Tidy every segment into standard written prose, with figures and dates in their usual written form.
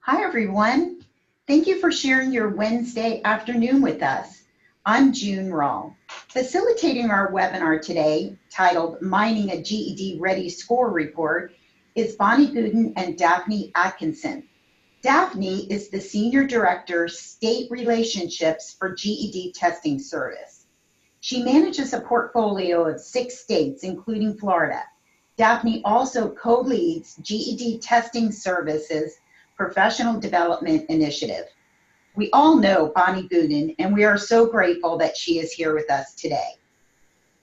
Hi, everyone. Thank you for sharing your Wednesday afternoon with us. I'm June Rawl. Facilitating our webinar today, titled Mining a GED Ready Score Report, is Bonnie Goonen and Daphne Atkinson. Daphne is the Senior Director, State Relationships for GED Testing Service. She manages a portfolio of 6 states, including Florida. Daphne also co-leads GED Testing Services Professional Development Initiative. We all know Bonnie Goonen, and we are so grateful that she is here with us today.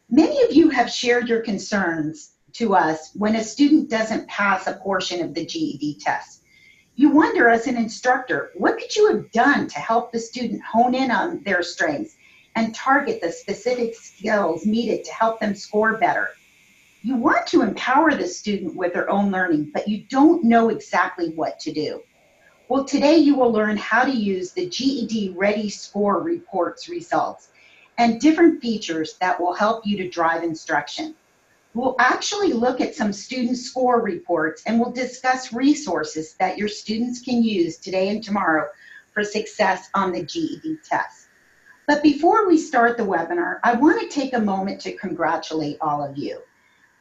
Many of you have shared your concerns to us when a student doesn't pass a portion of the GED test. You wonder, as an instructor, what could you have done to help the student hone in on their strengths and target the specific skills needed to help them score better? You want to empower the student with their own learning, but you don't know exactly what to do. Well, today you will learn how to use the GED Ready Score Report's results and different features that will help you to drive instruction. We'll actually look at some student score reports, and we'll discuss resources that your students can use today and tomorrow for success on the GED test. But before we start the webinar, I want to take a moment to congratulate all of you.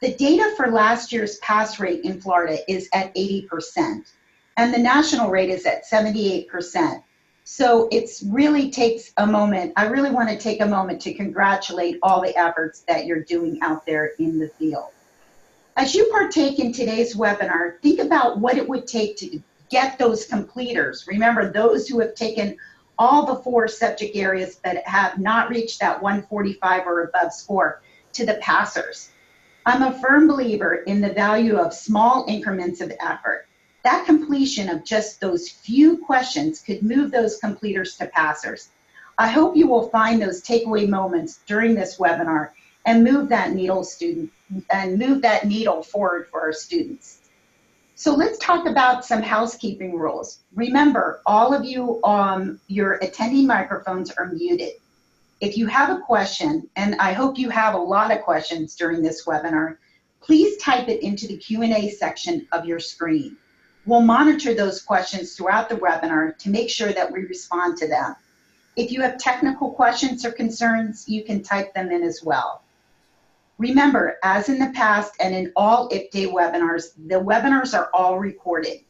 The data for last year's pass rate in Florida is at 80%, and the national rate is at 78%. So it really takes a moment. I really want to take a moment to congratulate all the efforts that you're doing out there in the field. As you partake in today's webinar, think about what it would take to get those completers. Remember, those who have taken all the 4 subject areas but have not reached that 145 or above score, to the passers. I'm a firm believer in the value of small increments of effort. That completion of just those few questions could move those completers to passers. I hope you will find those takeaway moments during this webinar and move that needle forward for our students. So let's talk about some housekeeping rules. Remember, all of you, your attending microphones are muted. If you have a question, and I hope you have a lot of questions during this webinar, please type it into the Q&A section of your screen. We'll monitor those questions throughout the webinar to make sure that we respond to them. If you have technical questions or concerns, you can type them in as well. Remember, as in the past and in all IPDAY webinars, the webinars are all recorded.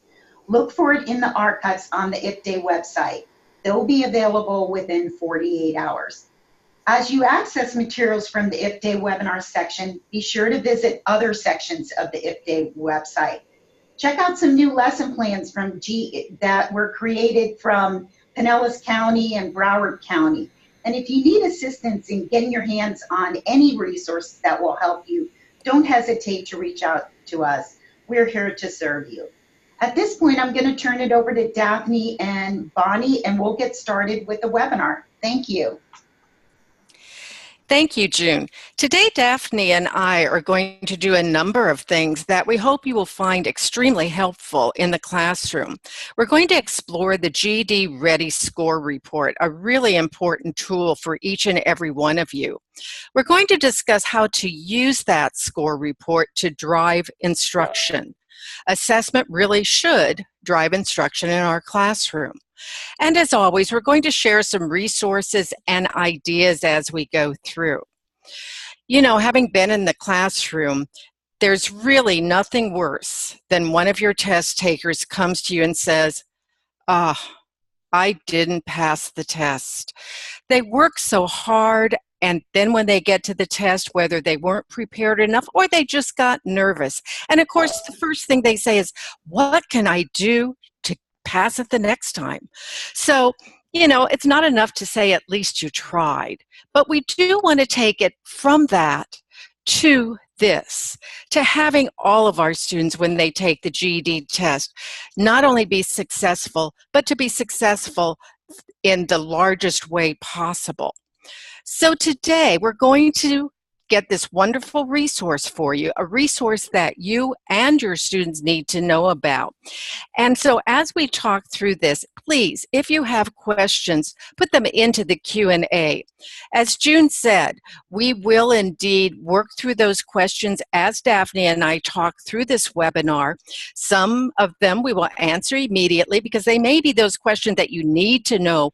Look for it in the archives on the IPDAY website. They'll be available within 48 hours. As you access materials from the IPDAY webinar section, be sure to visit other sections of the IPDAY website. Check out some new lesson plans from that were created from Pinellas County and Broward County. And if you need assistance in getting your hands on any resources that will help you, don't hesitate to reach out to us. We're here to serve you. At this point, I'm going to turn it over to Daphne and Bonnie, and we'll get started with the webinar. Thank you. Thank you, June. Today, Daphne and I are going to do a number of things that we hope you will find extremely helpful in the classroom. We're going to explore the GED Ready Score Report, a really important tool for each and every one of you. We're going to discuss how to use that score report to drive instruction. Assessment really should drive instruction in our classroom. And as always, we're going to share some resources and ideas as we go through. You know, having been in the classroom, there's really nothing worse than one of your test takers comes to you and says, I didn't pass the test. They work so hard, and then when they get to the test, whether they weren't prepared enough or they just got nervous. And of course, the first thing they say is, what can I do to pass it the next time? So, you know, it's not enough to say at least you tried, but we do want to take it from that to this, to having all of our students, when they take the GED test, not only be successful, but to be successful in the largest way possible. So today we're going to get this wonderful resource for you, a resource that you and your students need to know about. And so as we talk through this, please, if you have questions, put them into the Q&A. As June said, we will indeed work through those questions as Daphne and I talk through this webinar. Some of them we will answer immediately because they may be those questions that you need to know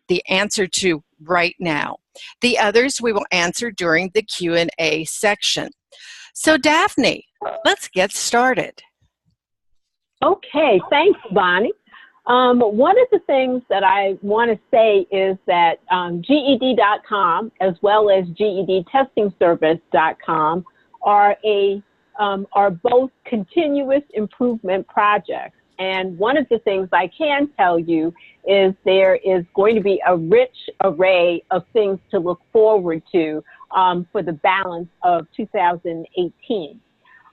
the answer to right now. The others we will answer during the Q&A section. So Daphne, let's get started. Okay, thanks, Bonnie. One of the things that I want to say is that GED.com as well as GEDtestingservice.com are both continuous improvement projects. And one of the things I can tell you is there is going to be a rich array of things to look forward to for the balance of 2018.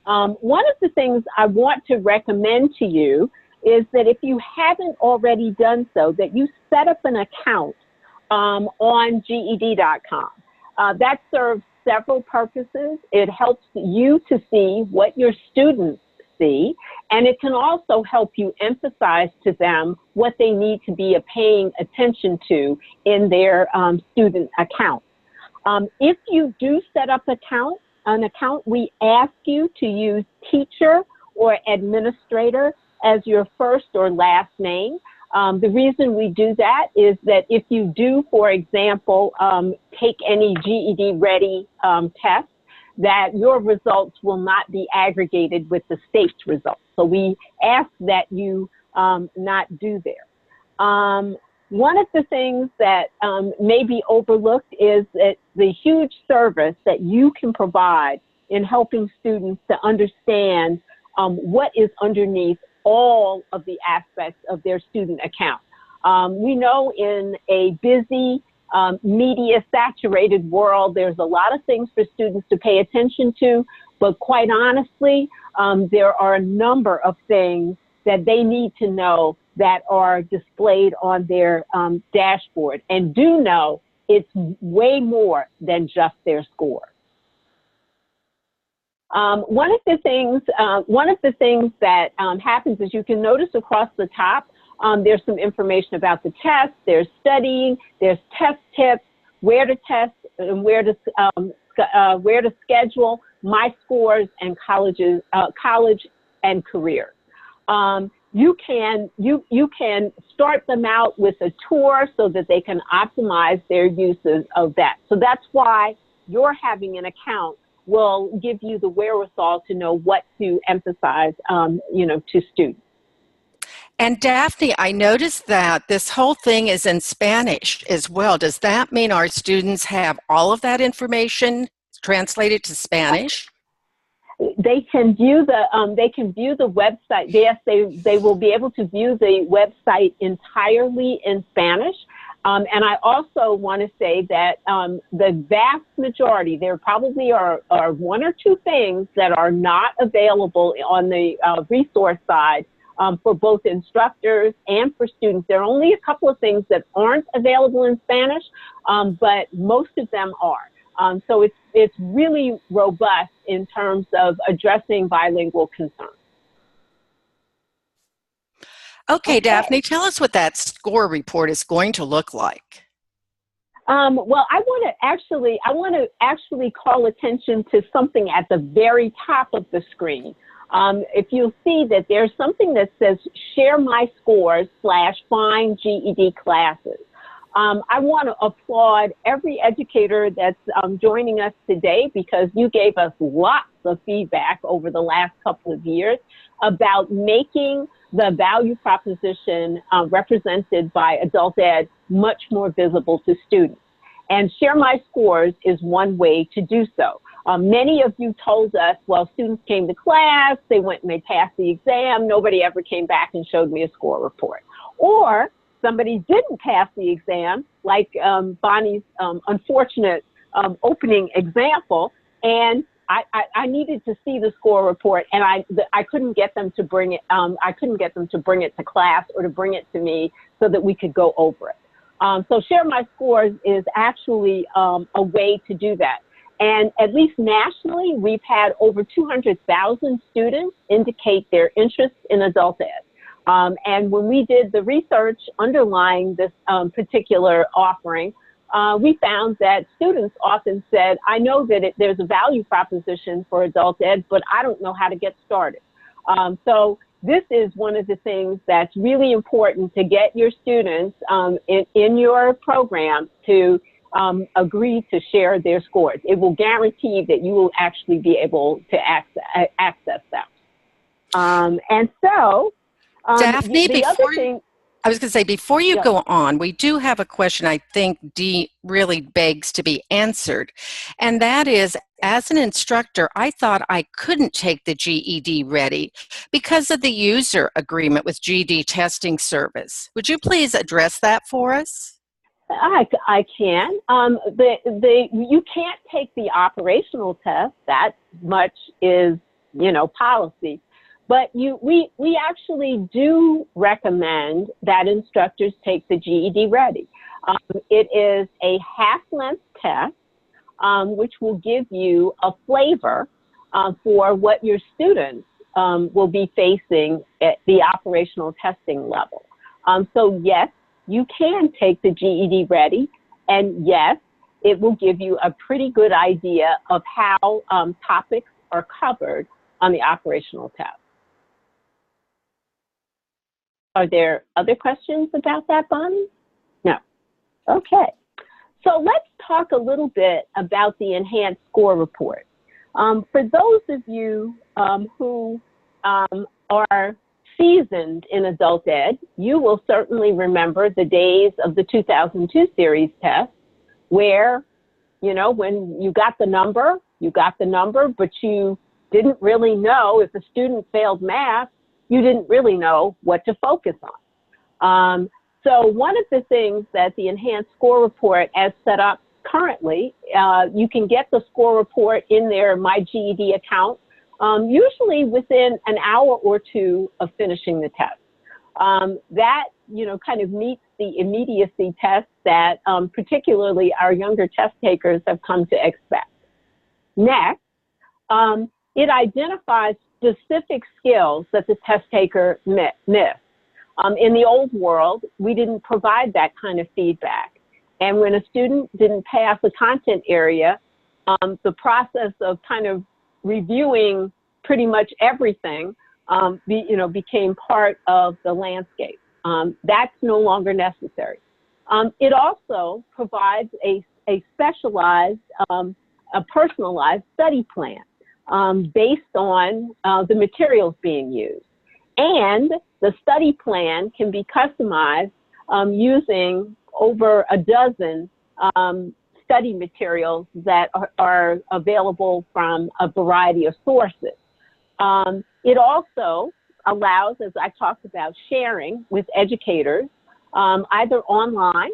One of the things I want to recommend to you is that if you haven't already done so, that you set up an account on GED.com. That serves several purposes. It helps you to see what your students see, and it can also help you emphasize to them what they need to be paying attention to in their student account. If you do set up an account, we ask you to use teacher or administrator as your first or last name. The reason we do that is that if you do, for example, take any GED Ready test, that your results will not be aggregated with the state's results. So we ask that you not do there. One of the things that may be overlooked is that the huge service that you can provide in helping students to understand what is underneath all of the aspects of their student account. We know in a busy, media-saturated world, there's a lot of things for students to pay attention to, but quite honestly, there are a number of things that they need to know that are displayed on their dashboard. And do know it's way more than just their score. One of the things that happens is you can notice across the top, there's some information about the test, there's studying, there's test tips, where to test, and where to schedule, my scores, and college and career. You can start them out with a tour so that they can optimize their uses of that. So that's why your having an account will give you the wherewithal to know what to emphasize, to students. And Daphne, I noticed that this whole thing is in Spanish as well. Does that mean our students have all of that information translated to Spanish? They can view the website. Yes, they will be able to view the website entirely in Spanish. And I also want to say that the vast majority, there probably are one or two things that are not available on the resource side for both instructors and for students. There are only a couple of things that aren't available in Spanish, but most of them are. So it's really robust in terms of addressing bilingual concerns. Okay, Daphne, tell us what that score report is going to look like. Well, I want to actually call attention to something at the very top of the screen. If you'll see that there's something that says share my scores / find GED classes. I want to applaud every educator that's joining us today because you gave us lots of feedback over the last couple of years about making the value proposition represented by adult ed much more visible to students. And Share My Scores is one way to do so. Many of you told us, well, students came to class, they went and they passed the exam, nobody ever came back and showed me a score report. Or somebody didn't pass the exam, like Bonnie's unfortunate opening example, and I needed to see the score report, and I couldn't get them to bring it. I couldn't get them to bring it to class or to bring it to me so that we could go over it. So Share My Scores is actually a way to do that. And at least nationally, we've had over 200,000 students indicate their interest in adult ed. And when we did the research underlying this particular offering, we found that students often said, I know that there's a value proposition for adult ed, but I don't know how to get started. So this is one of the things that's really important to get your students in your program to agree to share their scores. It will guarantee that you will actually be able to access them. And so, Daphne, the other thing, I was going to say, before you yeah. go on, we do have a question I think Dee really begs to be answered. And that is, as an instructor, I thought I couldn't take the GED Ready because of the user agreement with GED Testing Service. Would you please address that for us? I can. You can't take the operational test. That much is, policy. But we actually do recommend that instructors take the GED Ready. It is a half-length test, which will give you a flavor for what your students will be facing at the operational testing level. So yes, you can take the GED Ready, and yes, it will give you a pretty good idea of how topics are covered on the operational test. Are there other questions about that, Bonnie? No. Okay. So let's talk a little bit about the enhanced score report. For those of you who are seasoned in adult ed, you will certainly remember the days of the 2002 series test where, when you got the number, but you didn't really know if a student failed math, you didn't really know what to focus on. So one of the things that the enhanced score report as set up currently, you can get the score report in their My GED account, usually within an hour or two of finishing the test. That, kind of meets the immediacy test that particularly our younger test takers have come to expect. Next, it identifies specific skills that the test taker missed. In the old world, we didn't provide that kind of feedback. And when a student didn't pass a content area, the process of kind of reviewing pretty much everything, became part of the landscape. That's no longer necessary. It also provides a specialized, a personalized study plan based on the materials being used. And the study plan can be customized using over a dozen study materials that are available from a variety of sources. It also allows, as I talked about, sharing with educators, either online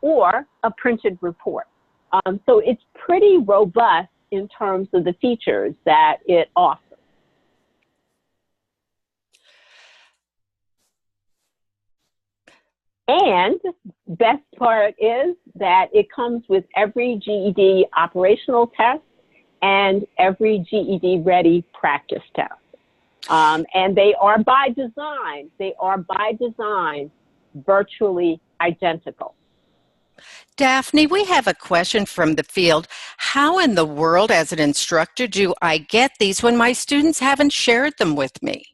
or a printed report. So it's pretty robust in terms of the features that it offers. And best part is that it comes with every GED operational test and every GED Ready practice test. And they are by design, virtually identical. Daphne, we have a question from the field. How in the world, as an instructor, do I get these when my students haven't shared them with me?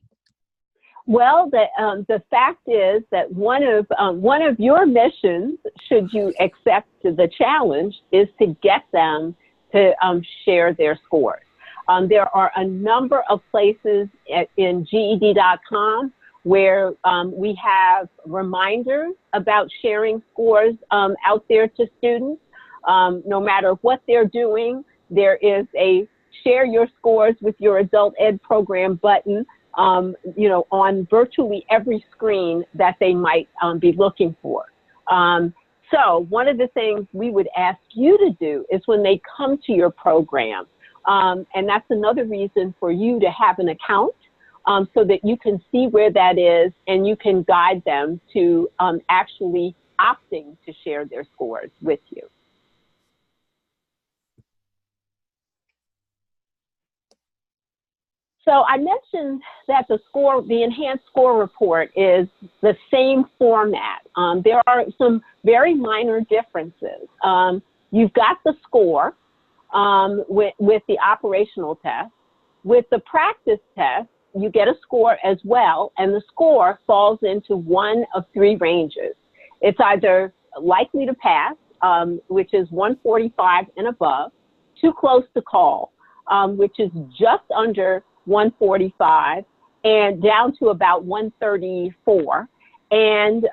Well, the fact is that one of your missions, should you accept the challenge, is to get them to share their scores. There are a number of places in GED.com where we have reminders about sharing scores out there to students. No matter what they're doing, there is a share your scores with your adult ed program button on virtually every screen that they might be looking for. So one of the things we would ask you to do is when they come to your program, and that's another reason for you to have an account so that you can see where that is and you can guide them to actually opting to share their scores with you. So I mentioned that the enhanced score report is the same format. There are some very minor differences. You've got the score with the operational test. With the practice test, you get a score as well, and the score falls into one of three ranges. It's either likely to pass, which is 145 and above, too close to call, which is just under 145, and down to about 134, and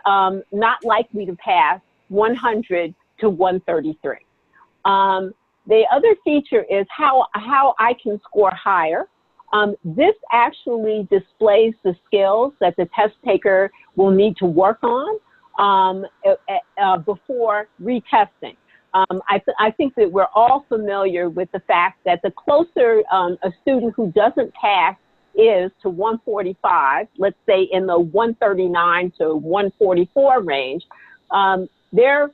not likely to pass, 100 to 133. The other feature is how I can score higher. This actually displays the skills that the test taker will need to work on before retesting. I think that we're all familiar with the fact that the closer a student who doesn't pass is to 145, let's say in the 139 to 144 range, their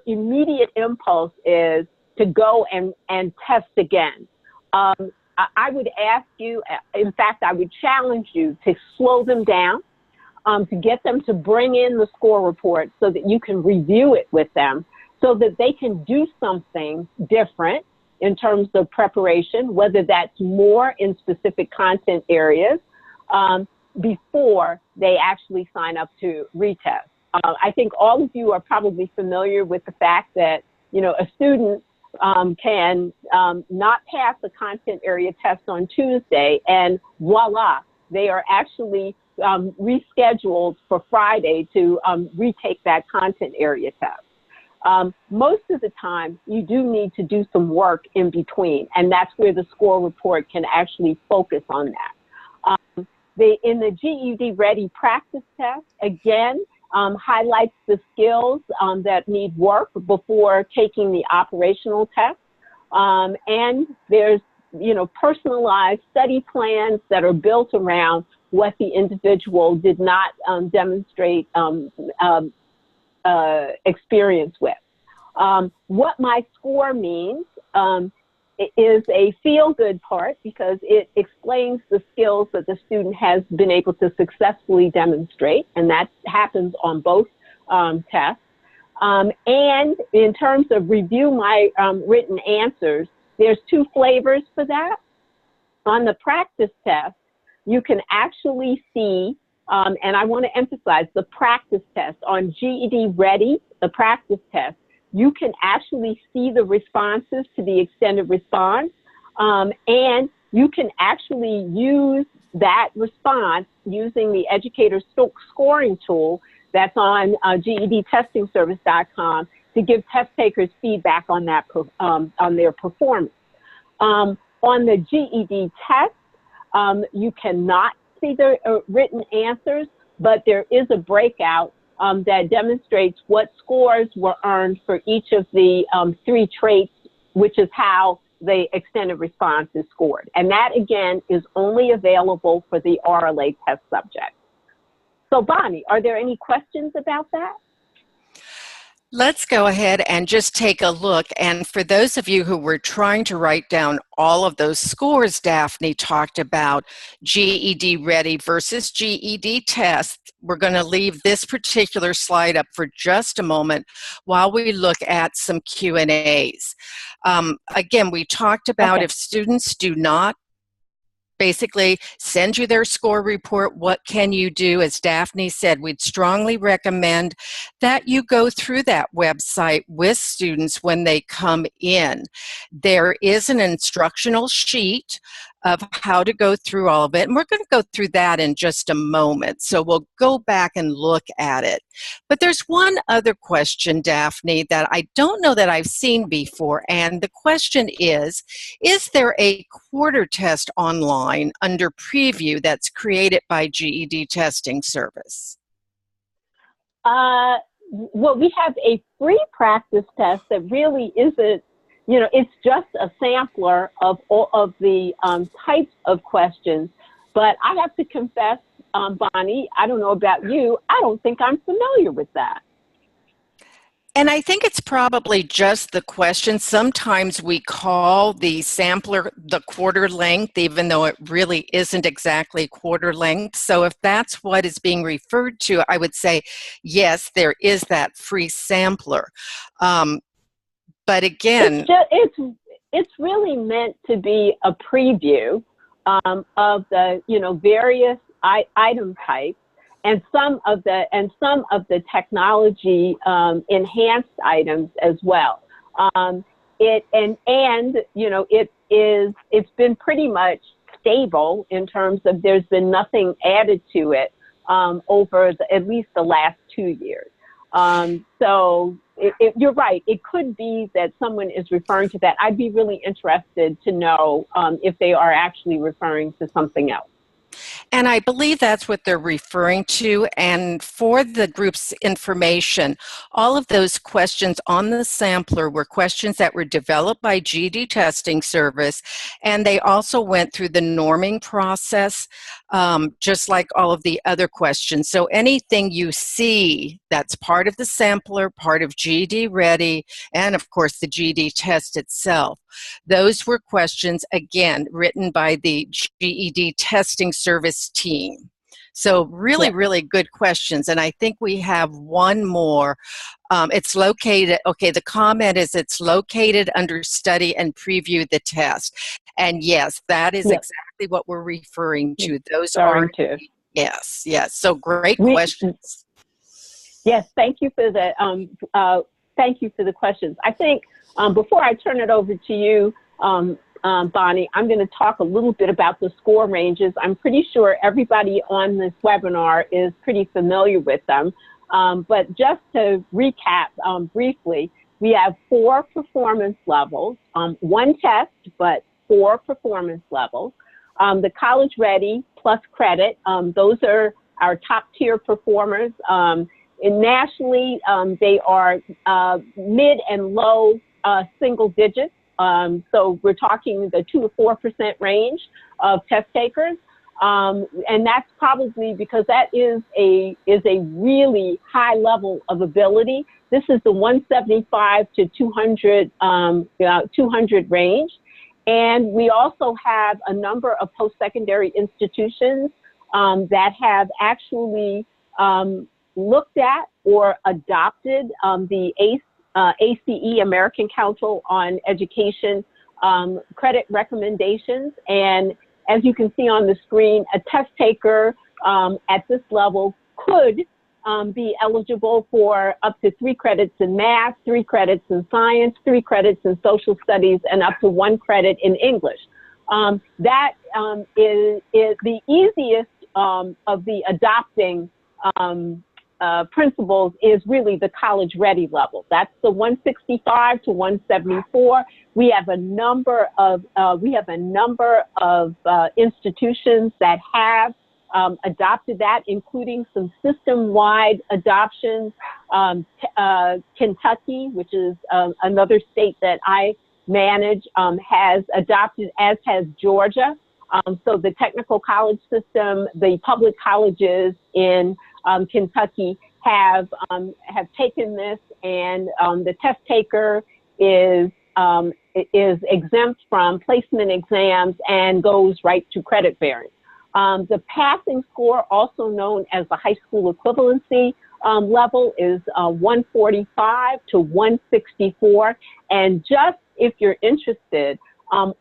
immediate impulse is to go and test again. I would ask you, in fact, I would challenge you to slow them down, to get them to bring in the score report so that you can review it with them, so that they can do something different in terms of preparation, whether that's more in specific content areas, before they actually sign up to retest. I think all of you are probably familiar with the fact that, a student can not pass a content area test on Tuesday, and voila, they are actually rescheduled for Friday to retake that content area test. Most of the time, you do need to do some work in between, and that's where the score report can actually focus on that. In the GED Ready practice test, again, highlights the skills that need work before taking the operational test. And there's, personalized study plans that are built around what the individual did not demonstrate experience with. What my score means is a feel-good part, because it explains the skills that the student has been able to successfully demonstrate, and that happens on both tests. And in terms of review my written answers, there's two flavors for that. On the practice test, you can actually see, and I want to emphasize the practice test on GED Ready, the practice test, you can actually see the responses to the extended response, and you can actually use that response using the educator scoring tool that's on GEDtestingservice.com to give test takers feedback on that on their performance. On the GED test, you cannot see the written answers, but there is a breakout that demonstrates what scores were earned for each of the three traits, which is how the extended response is scored. And that, again, is only available for the RLA test subject. So, Bonnie, are there any questions about that? Let's go ahead and just take a look. And for those of you who were trying to write down all of those scores Daphne talked about, GED Ready versus GED test, we're going to leave this particular slide up for just a moment while we look at some Q&As. Again, we talked about if students do not basically send you their score report, what can you do? As Daphne said, we'd strongly recommend that you go through that website with students when they come in. There is an instructional sheet of how to go through all of it, and we're going to go through that in just a moment, so we'll go back and look at it. But there's one other question, Daphne, that I don't know that I've seen before, and the question is there a quarter test online under preview that's created by GED Testing Service? Well, we have a free practice test that really isn't, it's just a sampler of all of the types of questions. But I have to confess, Bonnie, I don't know about you, I don't think I'm familiar with that. And I think it's probably just the question. Sometimes we call the sampler the quarter length, even though it really isn't exactly quarter length. So if that's what is being referred to, I would say, yes, there is that free sampler. But again, it's really meant to be a preview of the various item types and some of the technology enhanced items as well. It's been pretty much stable in terms of there's been nothing added to it over at least the last 2 years. So you're right. It could be that someone is referring to that. I'd be really interested to know if they are actually referring to something else. and I believe that's what they're referring to. And for the group's information, all of those questions on the sampler were questions that were developed by GED Testing Service, and they also went through the norming process, just like all of the other questions. So anything you see that's part of the sampler, part of GED Ready, and of course the GED test itself, those were questions, again, written by the GED Testing Service team. So really, really good questions. And I think we have one more. It's located, okay, the comment is it's located under study and preview the test. And yes, that is exactly what we're referring to. Those are, yes. So great questions. Yes, thank you for the questions. I think before I turn it over to you, Bonnie, I'm going to talk a little bit about the score ranges. I'm pretty sure everybody on this webinar is pretty familiar with them. But just to recap briefly, we have 4 performance levels, 1 test, but 4 performance levels. The College Ready plus credit, those are our top tier performers. And nationally, they are mid and low single digits. So we're talking the 2 to 4% range of test takers. And that's probably because that is a really high level of ability. This is the 175 to 200, 200 range. And we also have a number of post-secondary institutions that have actually looked at or adopted the ACE, American Council on Education, credit recommendations. And as you can see on the screen, a test taker at this level could be eligible for up to 3 credits in math, 3 credits in science, 3 credits in social studies, and up to 1 credit in English. That is the easiest of the adopting principles is really the College Ready level. That's the 165 to 174. We have a number of institutions that have adopted that, including some system-wide adoptions. Kentucky, which is another state that I manage, has adopted, as has Georgia. So the technical college system, the public colleges in Kentucky have taken this, and the test taker is exempt from placement exams and goes right to credit bearing. The passing score, also known as the high school equivalency level, is 145 to 164. And just if you're interested,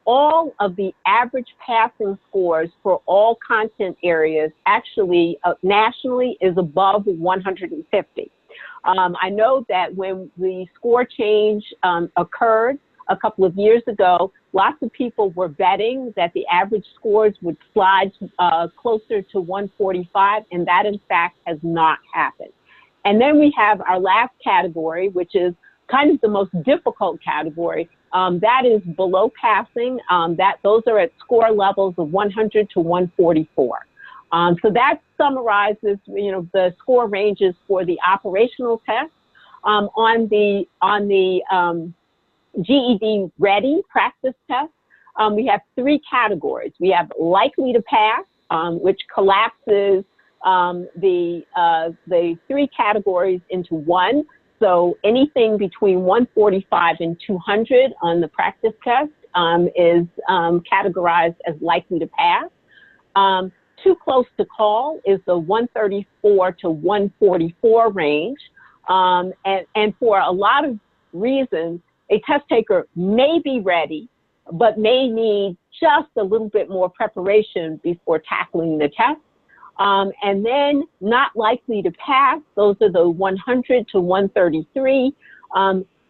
all of the average passing scores for all content areas actually nationally is above 150. I know that when the score change occurred a couple of years ago, lots of people were betting that the average scores would slide closer to 145, and that in fact has not happened. And then we have our last category, which is kind of the most difficult category. That is below passing. Those are at score levels of 100 to 144. So that summarizes, the score ranges for the operational test. On the GED Ready practice test, we have 3 categories. We have likely to pass, which collapses the 3 categories into one. So anything between 145 and 200 on the practice test is categorized as likely to pass. Too close to call is the 134 to 144 range. And for a lot of reasons, a test taker may be ready, but may need just a little bit more preparation before tackling the test. And then not likely to pass, those are the 100 to 133.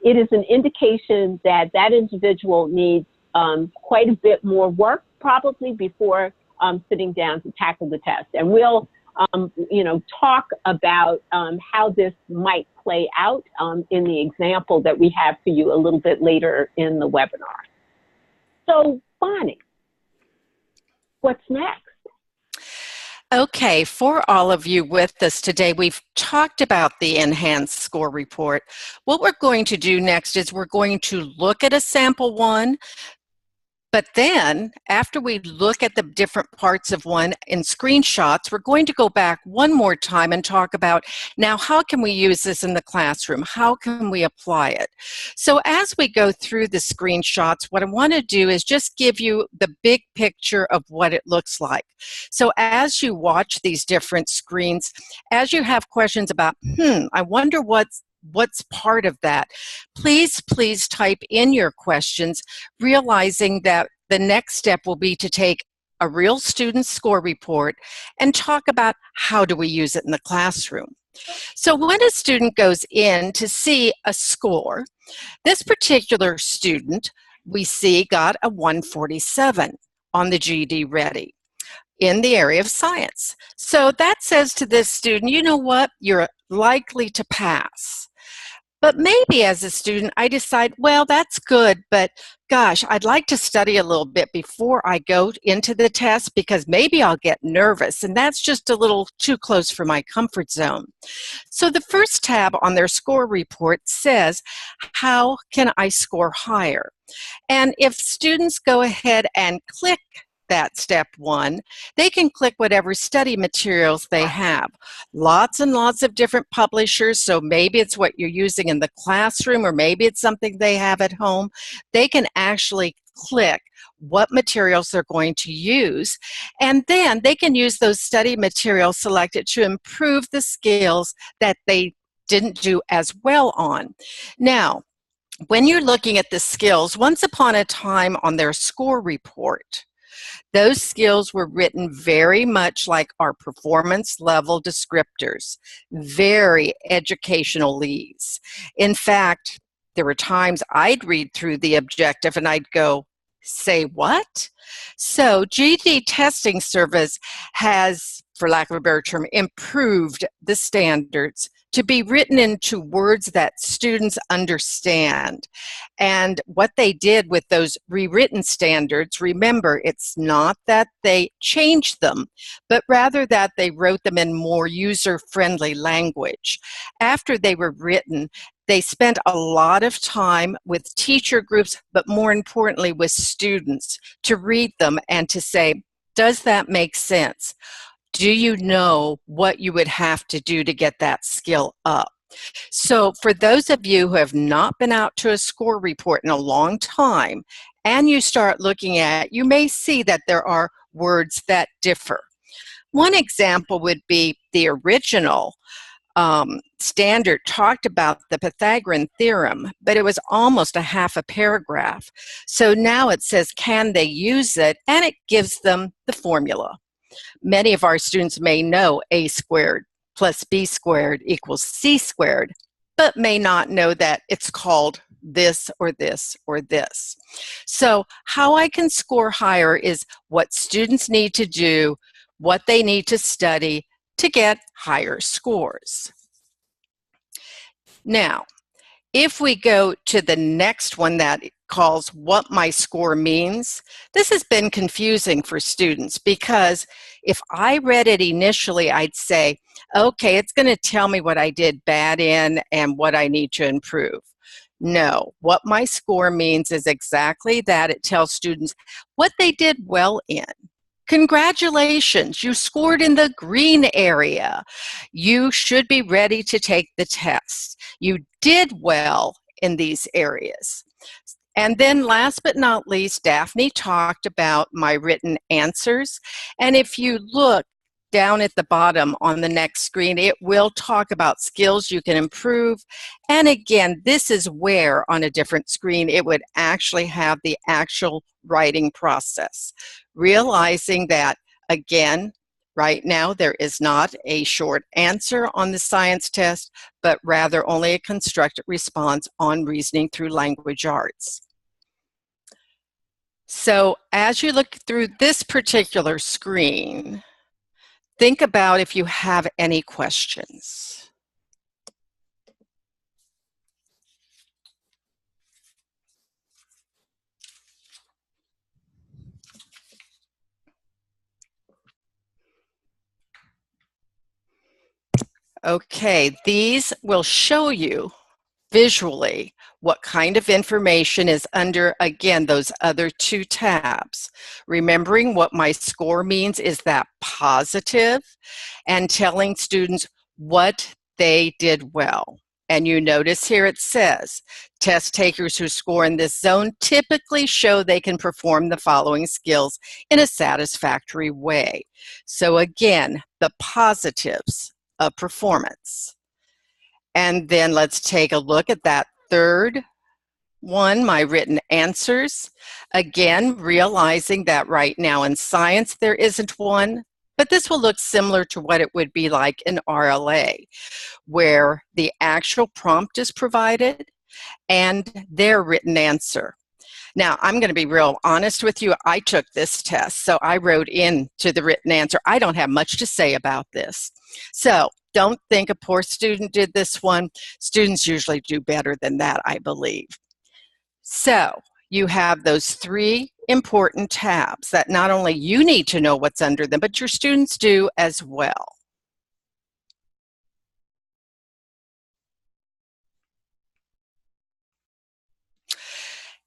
It is an indication that that individual needs quite a bit more work probably before sitting down to tackle the test. And we'll talk about how this might play out in the example that we have for you a little bit later in the webinar. So, Bonnie, what's next? Okay, for all of you with us today, we've talked about the enhanced score report. What we're going to do next is we're going to look at a sample one, but then after we look at the different parts of one in screenshots, we're going to go back one more time and talk about, now how can we use this in the classroom? How can we apply it? So as we go through the screenshots, what I want to do is just give you the big picture of what it looks like. So as you watch these different screens, as you have questions about, I wonder what's part of that, please type in your questions, realizing that the next step will be to take a real student score report and talk about how do we use it in the classroom. So when a student goes in to see a score, this particular student we see got a 147 on the GED Ready in the area of science. So that says to this student, you know what, you're likely to pass. But maybe as a student, I decide, well, that's good, but gosh, I'd like to study a little bit before I go into the test because maybe I'll get nervous, and that's just a little too close for my comfort zone. So the first tab on their score report says, how can I score higher? And if students go ahead and click that step one, they can click whatever study materials they have. Lots and lots of different publishers, so maybe it's what you're using in the classroom or maybe it's something they have at home. They can actually click what materials they're going to use, and then they can use those study materials selected to improve the skills that they didn't do as well on. Now, when you're looking at the skills, once upon a time on their score report, those skills were written very much like our performance level descriptors, very educationalese. In fact, there were times I'd read through the objective and I'd go, say what? So GED Testing Service has, for lack of a better term, improved the standards to be written into words that students understand. And what they did with those rewritten standards, remember, it's not that they changed them, but rather that they wrote them in more user-friendly language. After they were written, they spent a lot of time with teacher groups, but more importantly with students, to read them and to say, does that make sense? Do you know what you would have to do to get that skill up? So for those of you who have not been out to a score report in a long time, and you start looking at, you may see that there are words that differ. One example would be the original standard talked about the Pythagorean theorem, but it was almost a half a paragraph. So now it says, can they use it? And it gives them the formula. Many of our students may know a squared plus b squared equals c squared, but may not know that it's called this or this or this. So how I can score higher is what students need to do, what they need to study to get higher scores. Now, if we go to the next one that calls what my score means, this has been confusing for students because if I read it initially, I'd say, okay, it's going to tell me what I did bad in and what I need to improve. No, what my score means is exactly that. It tells students what they did well in. Congratulations, you scored in the green area. You should be ready to take the test. You did well in these areas. And then last but not least, Daphne talked about my written answers. And if you look down at the bottom on the next screen, it will talk about skills you can improve. And again, this is where on a different screen, it would actually have the actual writing process. Realizing that, again, right now there is not a short answer on the science test, but rather only a constructed response on reasoning through language arts. So as you look through this particular screen, think about if you have any questions. Okay, these will show you visually what kind of information is under, again, those other two tabs. Remembering what my score means is that positive, and telling students what they did well. And you notice here it says, test takers who score in this zone typically show they can perform the following skills in a satisfactory way. So again, the positives of performance. And then let's take a look at that third one, my written answers. Again, realizing that right now in science there isn't one, but this will look similar to what it would be like in RLA, where the actual prompt is provided and their written answer. Now, I'm going to be real honest with you. I took this test, so I wrote into the written answer. I don't have much to say about this. So don't think a poor student did this one. Students usually do better than that, I believe. So you have those three important tabs that not only you need to know what's under them, but your students do as well.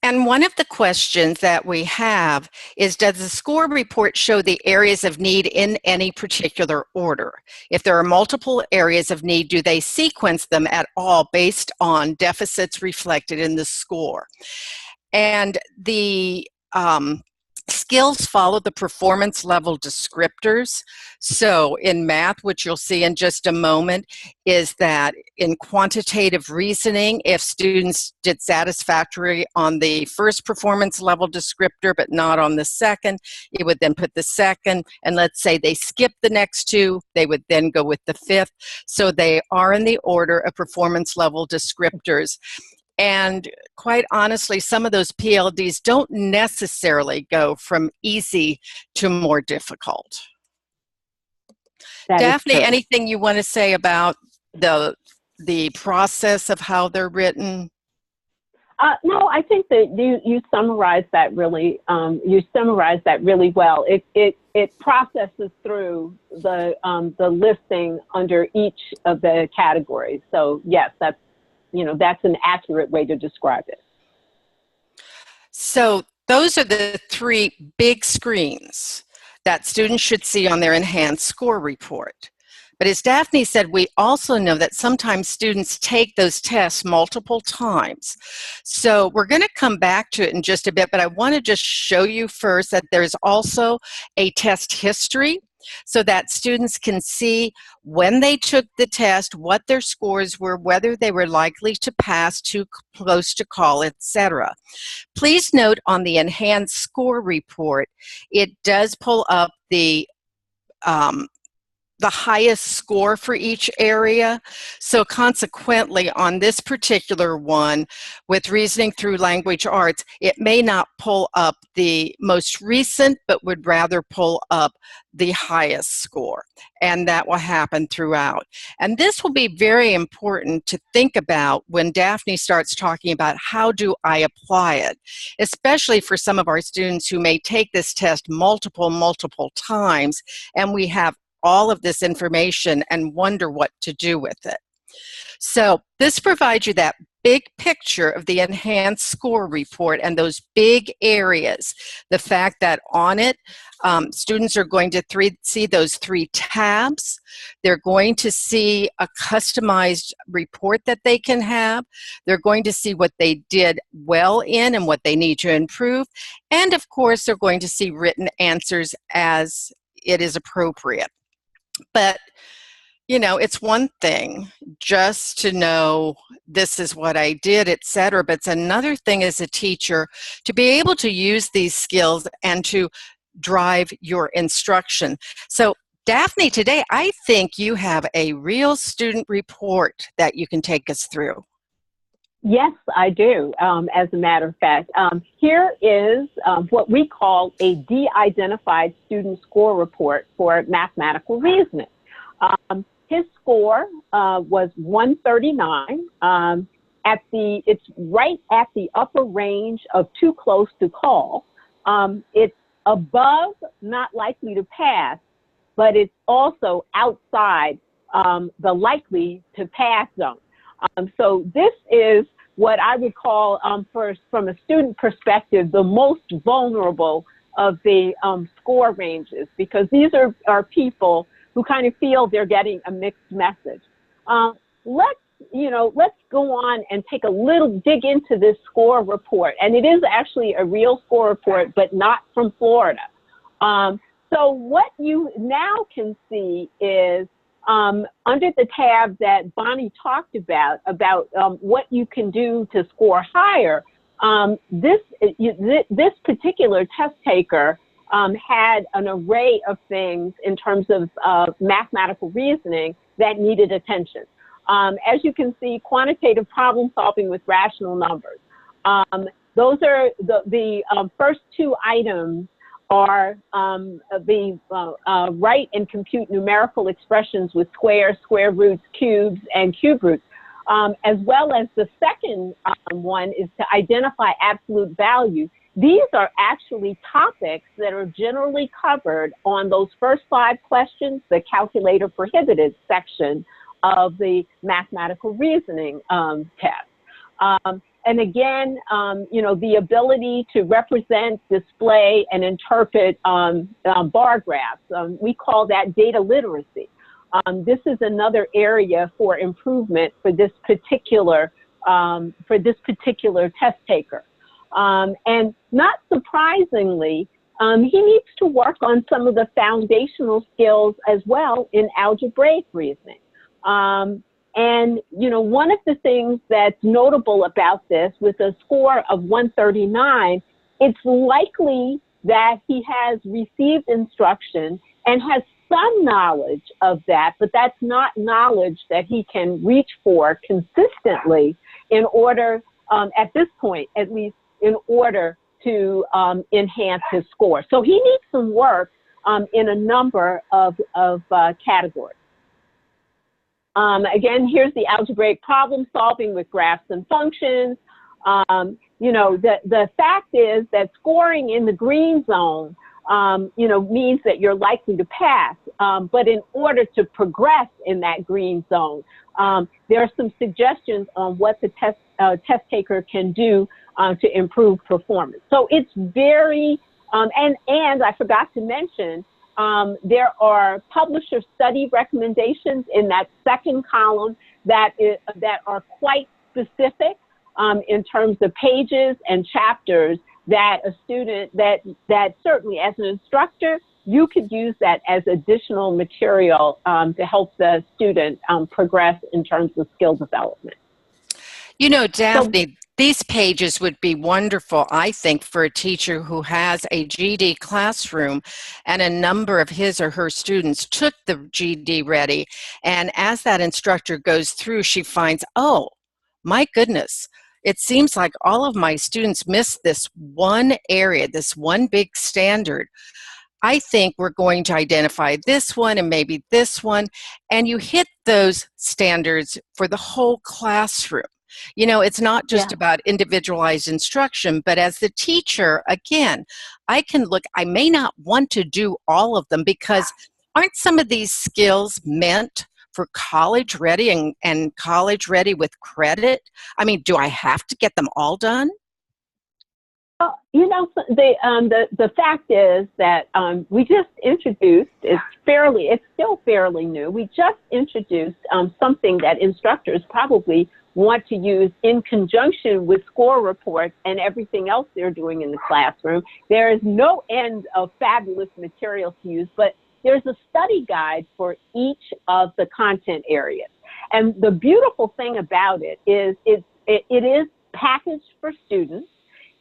And one of the questions that we have is, does the score report show the areas of need in any particular order? If there are multiple areas of need, do they sequence them at all based on deficits reflected in the score? And the skills follow the performance level descriptors. So in math, which you'll see in just a moment, is that in quantitative reasoning, if students did satisfactory on the first performance level descriptor but not on the second, it would then put the second, and let's say they skip the next two, they would then go with the fifth. So they are in the order of performance level descriptors. And quite honestly, some of those PLDs don't necessarily go from easy to more difficult. Daphne, anything you want to say about the process of how they're written? No, I think that you summarized that really well. It processes through the listing under each of the categories. So yes, that's an accurate way to describe it. So those are the three big screens that students should see on their enhanced score report. But as Daphne said, we also know that sometimes students take those tests multiple times. So we're going to come back to it in just a bit, but I want to just show you first that there's also a test history, so that students can see when they took the test, what their scores were, whether they were likely to pass, too close to call, etc. Please note on the enhanced score report, it does pull up the highest score for each area. So consequently, on this particular one, with reasoning through language arts, it may not pull up the most recent, but would rather pull up the highest score. And that will happen throughout. And this will be very important to think about when Daphne starts talking about how do I apply it, especially for some of our students who may take this test multiple times, and we have all of this information and wonder what to do with it. So this provides you that big picture of the enhanced score report and those big areas. The fact that on it, students are going to see those 3 tabs. They're going to see a customized report that they can have. They're going to see what they did well in and what they need to improve. And of course, they're going to see written answers as it is appropriate. But you know, it's one thing just to know this is what I did, etc. But it's another thing as a teacher to be able to use these skills and to drive your instruction. So, Daphne, today I think you have a real student report that you can take us through. Yes, I do. As a matter of fact, here is what we call a de-identified student score report for mathematical reasoning. His score was 139. It's right at the upper range of too close to call. It's above not likely to pass, but it's also outside the likely to pass zone. So this is what I would call, from a student perspective, the most vulnerable of the score ranges, because these are people who kind of feel they're getting a mixed message. Let's go on and take a little dig into this score report. And it is actually a real score report, but not from Florida. So what you now can see is under the tab that Bonnie talked about what you can do to score higher, this particular test taker had an array of things in terms of mathematical reasoning that needed attention. As you can see, quantitative problem solving with rational numbers. Those are the first 2 items are the write and compute numerical expressions with squares, square roots, cubes, and cube roots, as well as the second one is to identify absolute value. These are actually topics that are generally covered on those first 5 questions, the calculator prohibited section of the mathematical reasoning test. And again, the ability to represent, display, and interpret bar graphs. We call that data literacy. This is another area for improvement for this particular test taker. And not surprisingly, he needs to work on some of the foundational skills as well in algebraic reasoning. And, one of the things that's notable about this, with a score of 139, it's likely that he has received instruction and has some knowledge of that, but that's not knowledge that he can reach for consistently in order, at this point, at least, in order to enhance his score. So he needs some work in a number of categories. Again, here's the algebraic problem solving with graphs and functions. The fact is that scoring in the green zone, means that you're likely to pass. But in order to progress in that green zone, there are some suggestions on what the test taker can do to improve performance. So it's very, and I forgot to mention, there are publisher study recommendations in that second column that are quite specific in terms of pages and chapters that a student, that certainly as an instructor, you could use that as additional material to help the student progress in terms of skill development. Daphne, these pages would be wonderful, I think, for a teacher who has a GED classroom and a number of his or her students took the GED Ready. And as that instructor goes through, she finds, oh, my goodness, it seems like all of my students missed this one area, this one big standard. I think we're going to identify this one and maybe this one, and you hit those standards for the whole classroom. It's not just about individualized instruction, but as the teacher, again, I may not want to do all of them because aren't some of these skills meant for college ready and college ready with credit? I mean, do I have to get them all done? Well, you know, the fact is that we just introduced, it's still fairly new. We just introduced something that instructors probably want to use in conjunction with score reports and everything else they're doing in the classroom. There is no end of fabulous material to use, but there's a study guide for each of the content areas. And the beautiful thing about it is it is packaged for students.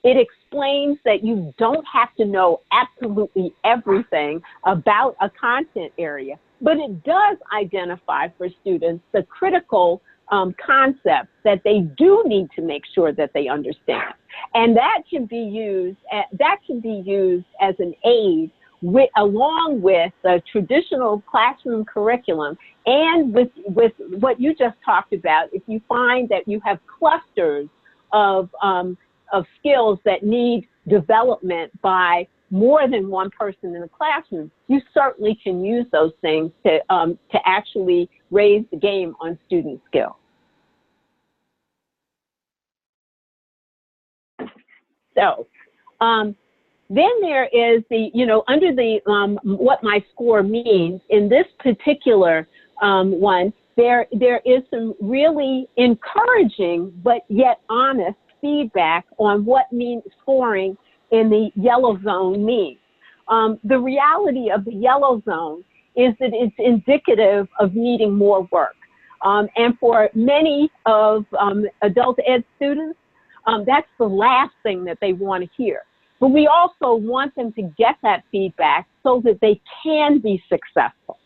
It explains that you don't have to know absolutely everything about a content area, but it does identify for students the critical concepts that they do need to make sure that they understand. And that can be used as an aid along with the traditional classroom curriculum and with what you just talked about. If you find that you have clusters of skills that need development by more than one person in the classroom, you certainly can use those things to actually raise the game on student skills. So then there is under the what my score means in this particular one, there is some really encouraging but yet honest feedback on what scoring in the yellow zone means. The reality of the yellow zone is that it's indicative of needing more work. And for many of adult ed students, that's the last thing that they want to hear. But we also want them to get that feedback so that they can be successful.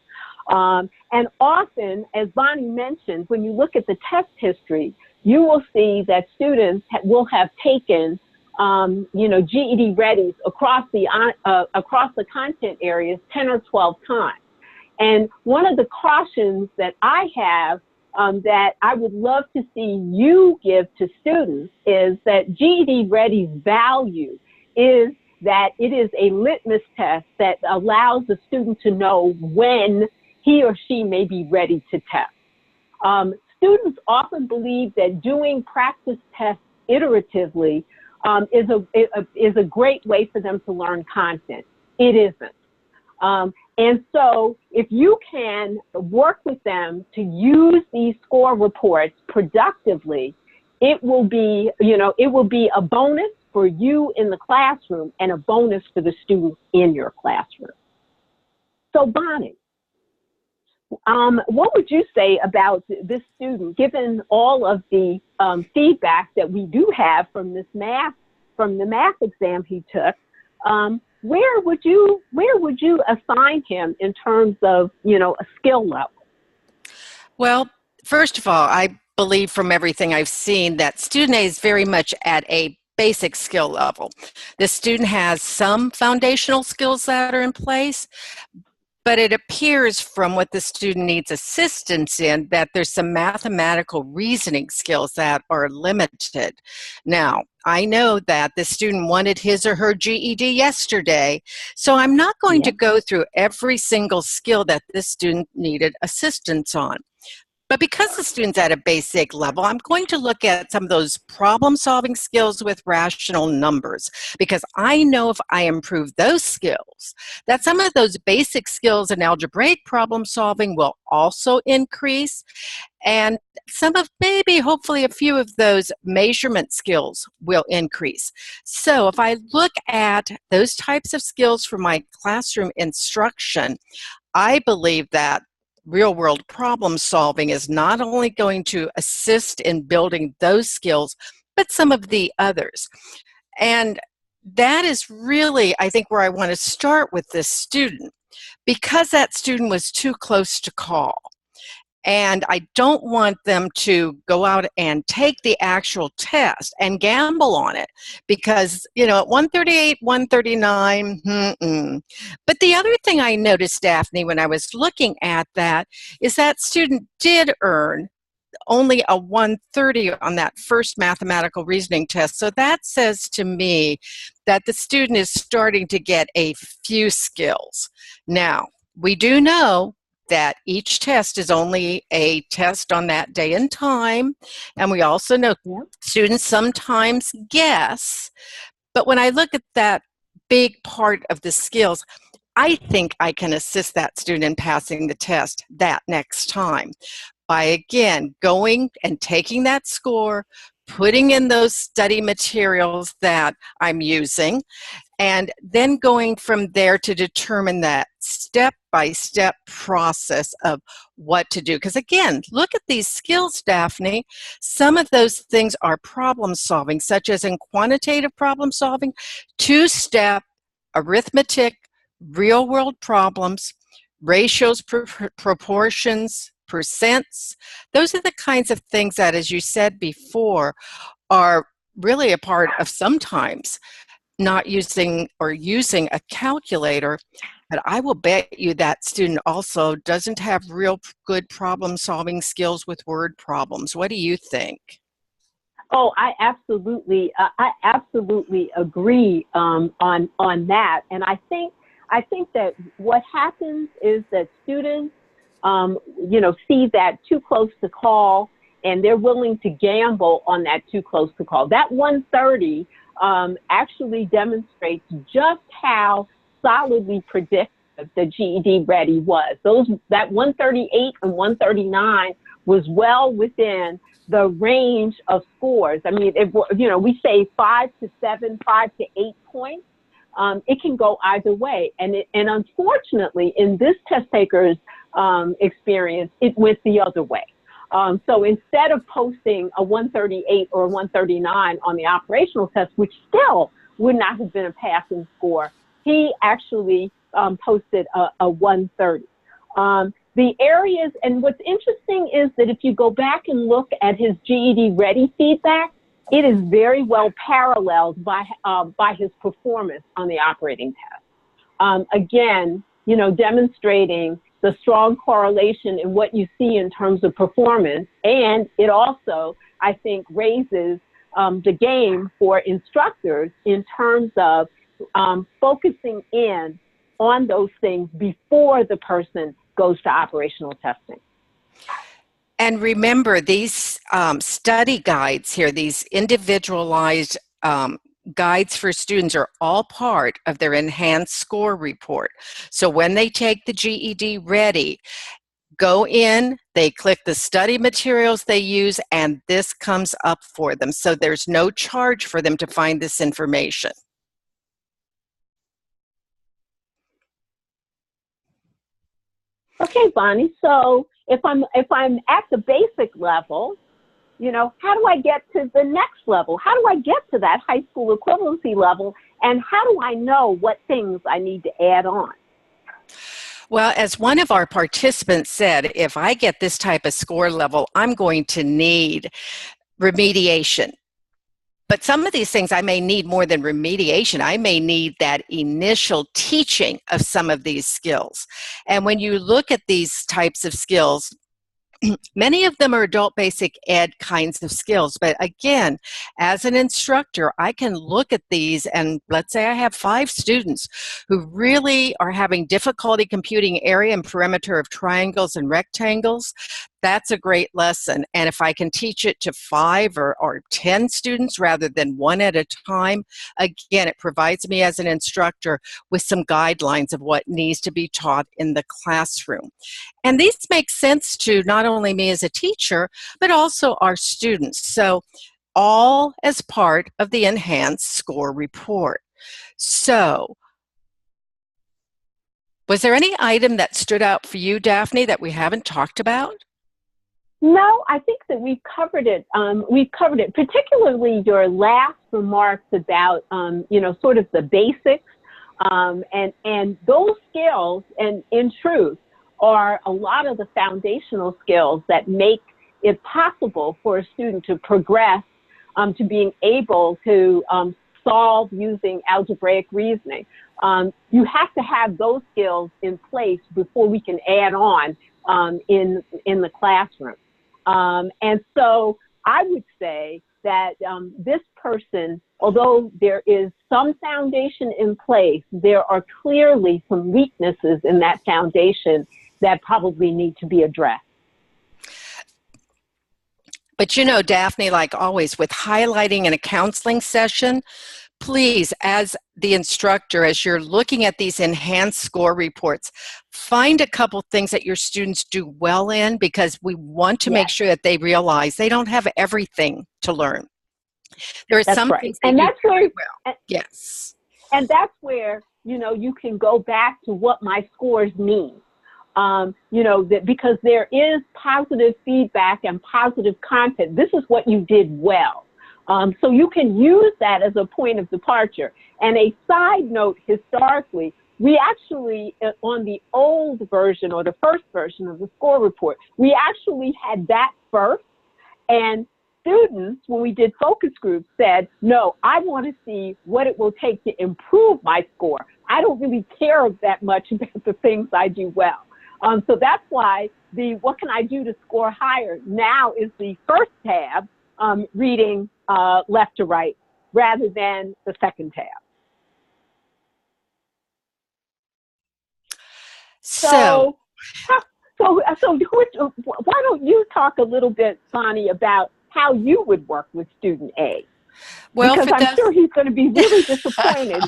And often, as Bonnie mentioned, when you look at the test history, you will see that students will have taken, GED Readies across the content areas 10 or 12 times. And one of the cautions that I have that I would love to see you give to students is that GED Ready's value is that it is a litmus test that allows the student to know when he or she may be ready to test. Students often believe that doing practice tests iteratively is a great way for them to learn content. It isn't. And so if you can work with them to use these score reports productively, it will be a bonus for you in the classroom and a bonus for the students in your classroom. So Bonnie, what would you say about this student, given all of the feedback that we do have from the math exam he took? Where would you assign him in terms of, a skill level? Well, first of all, I believe from everything I've seen that student A is very much at a basic skill level. The student has some foundational skills that are in place, but it appears from what the student needs assistance in that there's some mathematical reasoning skills that are limited. Now, I know that the student wanted his or her GED yesterday, so I'm not going to go through every single skill that this student needed assistance on. But because the student's at a basic level, I'm going to look at some of those problem-solving skills with rational numbers, because I know if I improve those skills, that some of those basic skills in algebraic problem-solving will also increase, and some of maybe, hopefully, a few of those measurement skills will increase. So if I look at those types of skills for my classroom instruction, I believe that real-world problem solving is not only going to assist in building those skills, but some of the others. And that is really, I think, where I want to start with this student, because that student was too close to call. And I don't want them to go out and take the actual test and gamble on it because, at 138, 139, But the other thing I noticed, Daphne, when I was looking at that, is that student did earn only a 130 on that first mathematical reasoning test. So that says to me that the student is starting to get a few skills. Now, we do know that each test is only a test on that day and time. And we also know students sometimes guess. But when I look at that big part of the skills, I think I can assist that student in passing the test that next time by, again, going and taking that score, putting in those study materials that I'm using, and then going from there to determine that step-by-step process of what to do. Because again, look at these skills, Daphne. Some of those things are problem solving, such as in quantitative problem solving, two-step arithmetic, real-world problems, ratios, proportions, percents. Those are the kinds of things that, as you said before, are really a part of sometimes not using or using a calculator, but I will bet you that student also doesn't have real good problem-solving skills with word problems. What do you think? Oh, I absolutely agree on that. And I think that what happens is that students, see that too close to call, and they're willing to gamble on that too close to call. That 130 actually demonstrates just how solidly predictive the GED Ready was. That 138 and 139 was well within the range of scores. I mean, we say 5 to 7, 5 to 8 points. It can go either way. And unfortunately, in this test taker's experience, it went the other way. So instead of posting a 138 or a 139 on the operational test, which still would not have been a passing score, he actually posted a 130. The areas, and what's interesting is that if you go back and look at his GED Ready feedback, it is very well paralleled by his performance on the operating test. Again, demonstrating the strong correlation in what you see in terms of performance. And it also, I think, raises the game for instructors in terms of focusing in on those things before the person goes to operational testing. And remember, these study guides here, these individualized guides for students are all part of their enhanced score report. So when they take the GED Ready, go in, they click the study materials they use, and this comes up for them. So there's no charge for them to find this information. Okay, Bonnie, so if I'm at the basic level, how do I get to the next level? How do I get to that high school equivalency level? And how do I know what things I need to add on? Well, as one of our participants said, if I get this type of score level, I'm going to need remediation. But some of these things I may need more than remediation. I may need that initial teaching of some of these skills. And when you look at these types of skills, many of them are adult basic ed kinds of skills, but again, as an instructor, I can look at these and let's say I have 5 students who really are having difficulty computing area and perimeter of triangles and rectangles. That's a great lesson. And if I can teach it to 5 or 10 students rather than 1 at a time, again, it provides me as an instructor with some guidelines of what needs to be taught in the classroom. And these make sense to not only me as a teacher, but also our students. So all as part of the enhanced score report. So was there any item that stood out for you, Daphne, that we haven't talked about? No, I think that we've covered it. Particularly your last remarks about, sort of the basics, and those skills, and in truth, are a lot of the foundational skills that make it possible for a student to progress to being able to solve using algebraic reasoning. You have to have those skills in place before we can add on in the classroom. And so I would say that this person, although there is some foundation in place, there are clearly some weaknesses in that foundation. that probably need to be addressed. But you know, Daphne, like always, with highlighting in a counseling session, please, as the instructor, as you're looking at these enhanced score reports, find a couple things that your students do well in, because we want to make Yes, sure that they realize they don't have everything to learn. There are that's some right. things they And do that's very where, well. Yes. and that's where, you know, you can go back to what my scores mean. You know, that because there is positive feedback and positive content. This is what you did well. So you can use that as a point of departure. And a side note, historically, we actually, on the old version or the first version of the score report, we actually had that first. And students, when we did focus groups, said, no, I want to see what it will take to improve my score. I don't really care that much about the things I do well. So that's why the what can I do to score higher now is the first tab, reading left to right, rather than the second tab. So Why don't you talk a little bit, Sonny, about how you would work with student A? well, Because I'm sure he's going to be really disappointed.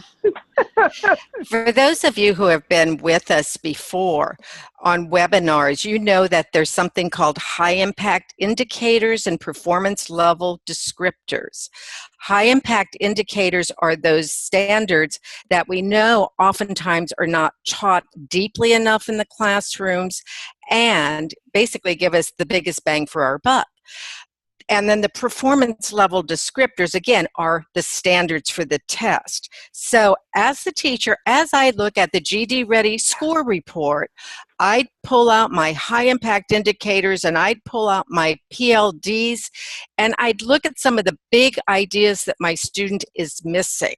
For those of you who have been with us before on webinars, you know that there's something called high impact indicators and performance level descriptors. High impact indicators are those standards that we know oftentimes are not taught deeply enough in the classrooms and basically give us the biggest bang for our buck. And then the performance level descriptors, again, are the standards for the test. So as the teacher, as I look at the GED Ready Score Report, I'd pull out my high impact indicators and I'd pull out my PLDs, and I'd look at some of the big ideas that my student is missing.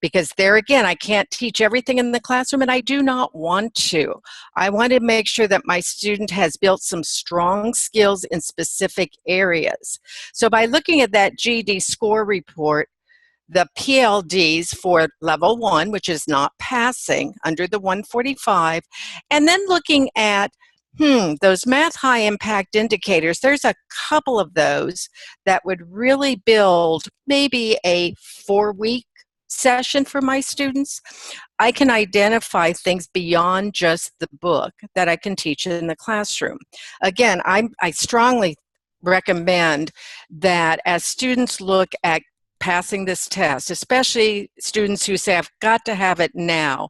Because there again, I can't teach everything in the classroom, and I do not want to. I want to make sure that my student has built some strong skills in specific areas. So by looking at that GED score report, the PLDs for level 1, which is not passing, under the 145, and then looking at those math high impact indicators, there's a couple of those that would really build maybe a 4-week session for my students. I can identify things beyond just the book that I can teach in the classroom. Again, I strongly recommend that as students look at passing this test, especially students who say, I've got to have it now,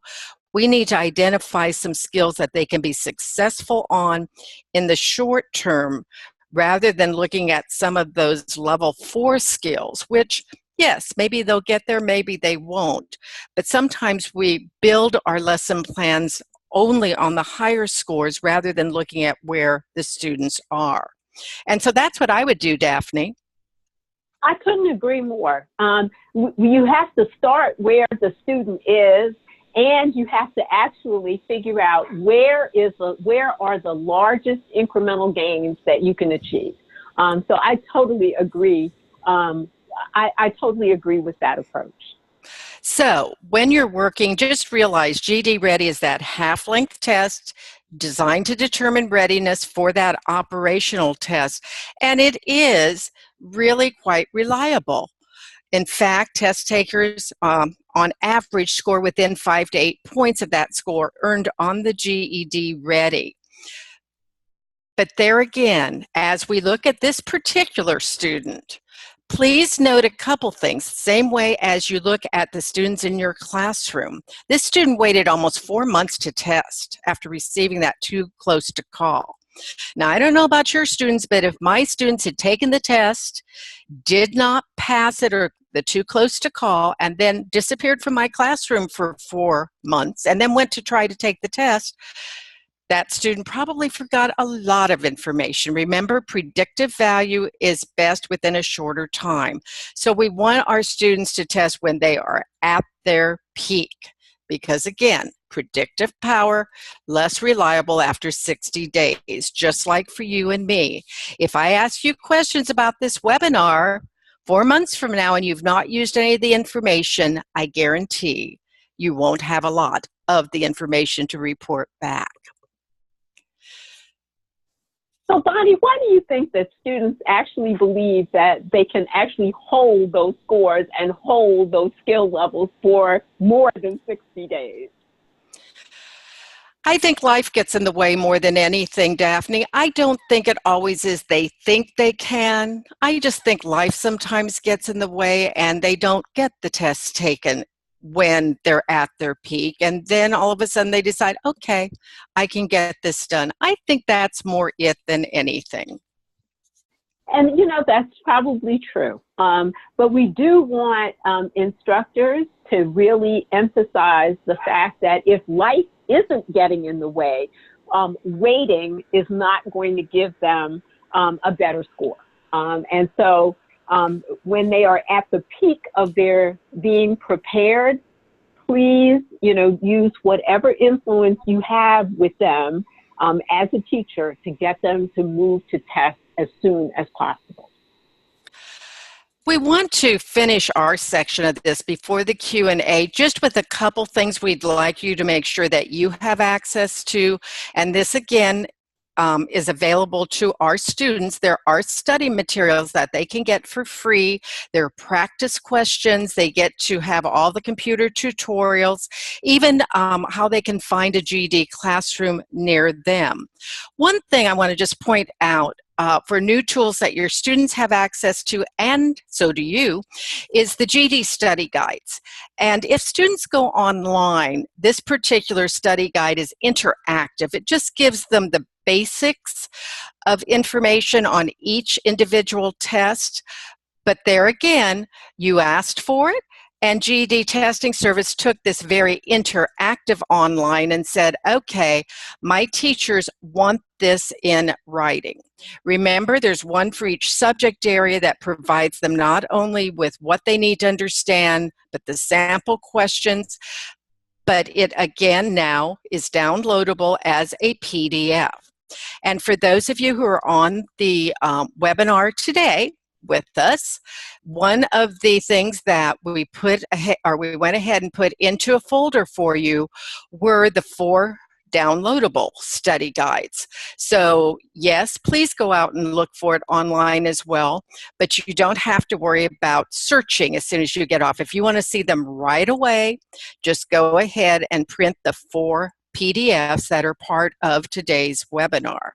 we need to identify some skills that they can be successful on in the short term, rather than looking at some of those level 4 skills, which yes, maybe they'll get there, maybe they won't. But sometimes we build our lesson plans only on the higher scores rather than looking at where the students are. And so that's what I would do, Daphne. I couldn't agree more. You have to start where the student is, and you have to actually figure out where are the largest incremental gains that you can achieve. So I totally agree. I totally agree with that approach. So when you're working, just realize GED Ready is that half-length test designed to determine readiness for that operational test, and it is really quite reliable. In fact, test takers on average score within 5 to 8 points of that score earned on the GED Ready. But there again, as we look at this particular student, please note a couple things, same way as you look at the students in your classroom. This student waited almost 4 months to test after receiving that too close to call. Now, I don't know about your students, but if my students had taken the test, did not pass it or the too close to call, and then disappeared from my classroom for 4 months, and then went to try to take the test, that student probably forgot a lot of information. Remember, predictive value is best within a shorter time. So we want our students to test when they are at their peak, because again, predictive power, less reliable after 60 days, just like for you and me. If I ask you questions about this webinar 4 months from now and you've not used any of the information, I guarantee you won't have a lot of the information to report back. So, Bonnie, why do you think that students actually believe that they can actually hold those scores and hold those skill levels for more than 60 days? I think life gets in the way more than anything, Daphne. I don't think it always is they think they can. I just think life sometimes gets in the way and they don't get the tests taken when they're at their peak. And then all of a sudden they decide, okay, I can get this done. I think that's more it than anything. And, that's probably true. But we do want instructors to really emphasize the fact that if life isn't getting in the way, waiting is not going to give them a better score. And so when they are at the peak of their being prepared, please, use whatever influence you have with them as a teacher to get them to move to test as soon as possible. We want to finish our section of this before the Q&A just with a couple things we'd like you to make sure that you have access to. And this, again, is available to our students. There are study materials that they can get for free. There are practice questions. They get to have all the computer tutorials, even how they can find a GED classroom near them. One thing I want to just point out for new tools that your students have access to, and so do you, is the GED study guides. And if students go online, this particular study guide is interactive. It just gives them the basics of information on each individual test. But there again, you asked for it, and GED Testing Service took this very interactive online and said, okay, my teachers want this in writing. Remember, there's one for each subject area that provides them not only with what they need to understand, but the sample questions. But it again now is downloadable as a PDF. And for those of you who are on the webinar today with us, one of the things that we went ahead and put into a folder for you were the 4 downloadable study guides. So yes, please go out and look for it online as well, but you don't have to worry about searching as soon as you get off. If you want to see them right away, just go ahead and print the 4 PDFs that are part of today's webinar.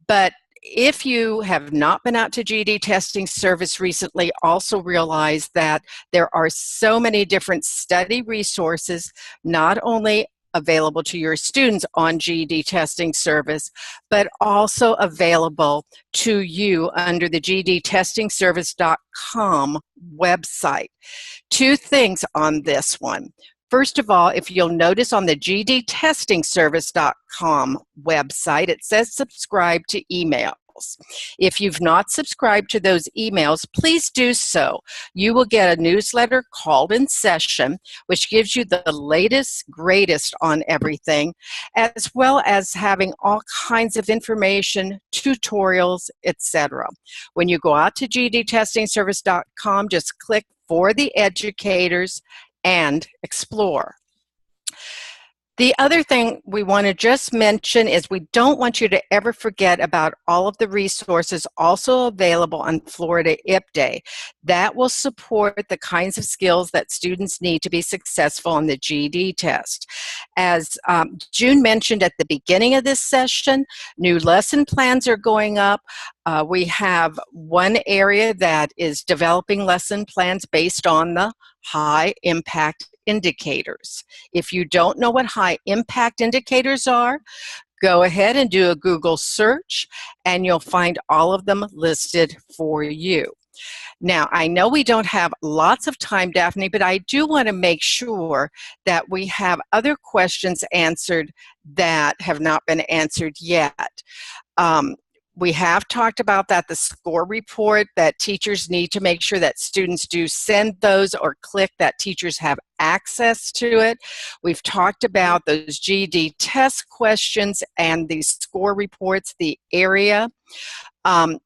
But if you have not been out to GED Testing Service recently, also realize that there are so many different study resources, not only available to your students on GED Testing Service, but also available to you under the GEDtestingservice.com website. 2 things on this one. First of all, if you'll notice on the GEDtestingservice.com website, it says subscribe to emails. If you've not subscribed to those emails, please do so. You will get a newsletter called In Session, which gives you the latest, greatest on everything, as well as having all kinds of information, tutorials, etc. When you go out to GEDtestingservice.com, just click for the educators and explore. The other thing we want to just mention is we don't want you to ever forget about all of the resources also available on Florida IP Day. That will support the kinds of skills that students need to be successful on the GED test. As June mentioned at the beginning of this session, new lesson plans are going up. We have one area that is developing lesson plans based on the high impact indicators. If you don't know what high impact indicators are, go ahead and do a Google search and you'll find all of them listed for you. Now, I know we don't have lots of time, Daphne, but I do want to make sure that we have other questions answered that have not been answered yet. We have talked about that, the score report, that teachers need to make sure that students do send those or click that teachers have access to it. We've talked about those GED test questions and the score reports, the area.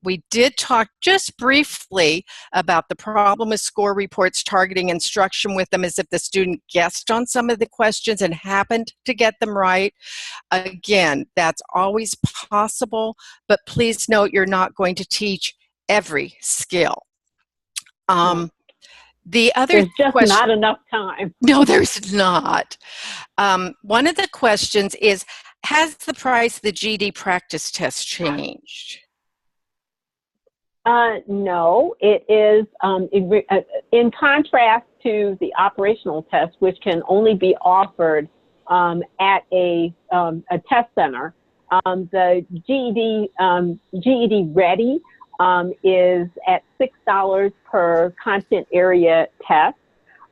We did talk just briefly about the problem with score reports targeting instruction with them as if the student guessed on some of the questions and happened to get them right. Again, that's always possible, but please note you're not going to teach every skill. The other There's just question, not enough time. no, there's not. One of the questions is, has the price of the GED practice test changed? No, it is in contrast to the operational test, which can only be offered at a test center. The GED Ready is at $6 per content area test.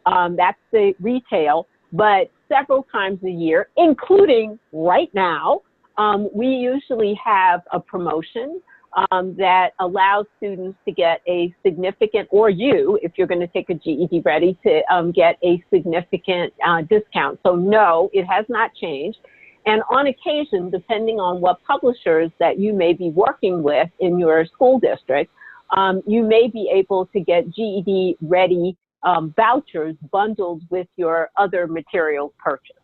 That's the retail, but several times a year, including right now, we usually have a promotion that allows students to get a significant, or you, if you're going to take a GED Ready, to get a significant discount. So no, it has not changed. And on occasion, depending on what publishers that you may be working with in your school district, you may be able to get GED Ready vouchers bundled with your other materials purchased.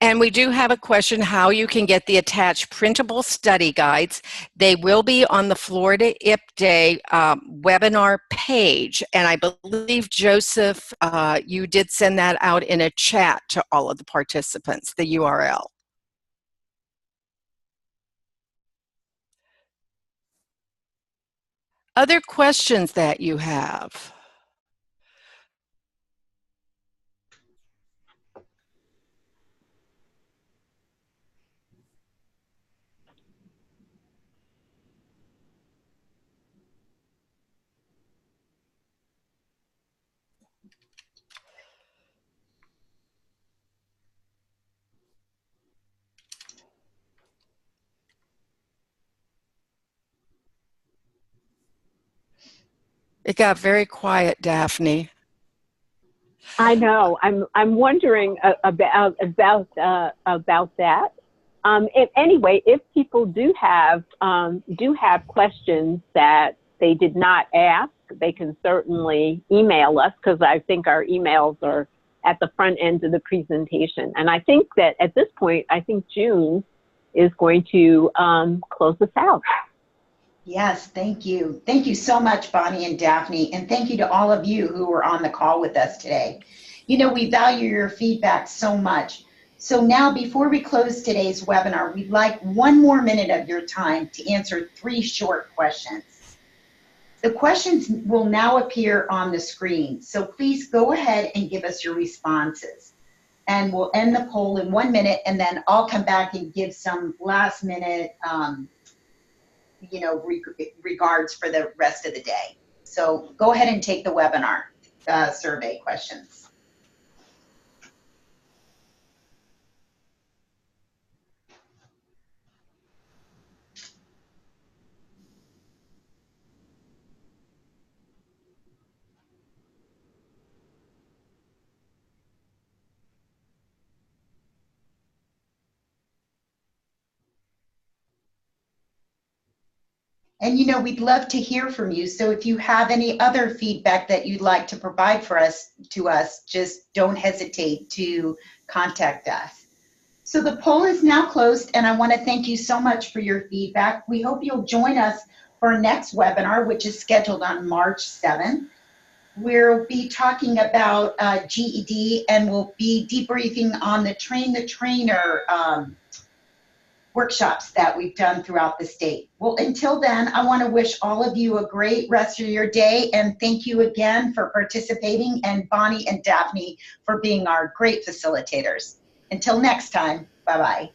And we do have a question how you can get the attached printable study guides. They will be on the Florida IP Day webinar page. And I believe, Joseph, you did send that out in a chat to all of the participants, the URL. Other questions that you have? It got very quiet, Daphne. I know. I'm wondering about that. Anyway, if people do have questions that they did not ask, they can certainly email us, because I think our emails are at the front end of the presentation. And I think that at this point, I think June is going to close us out. Yes, thank you. Thank you so much, Bonnie and Daphne, and thank you to all of you who were on the call with us today. You know, we value your feedback so much. So now, before we close today's webinar, we'd like 1 more minute of your time to answer 3 short questions. The questions will now appear on the screen, so please go ahead and give us your responses. And we'll end the poll in 1 minute, and then I'll come back and give some last minute regards for the rest of the day. So go ahead and take the webinar survey questions. And you know, we'd love to hear from you. So if you have any other feedback that you'd like to provide to us, just don't hesitate to contact us. So the poll is now closed, and I want to thank you so much for your feedback. We hope you'll join us for our next webinar, which is scheduled on March 7th. We'll be talking about GED, and we'll be debriefing on the Train the Trainer workshops that we've done throughout the state. Well, until then, I want to wish all of you a great rest of your day, and thank you again for participating, and Bonnie and Daphne for being our great facilitators. Until next time, bye-bye.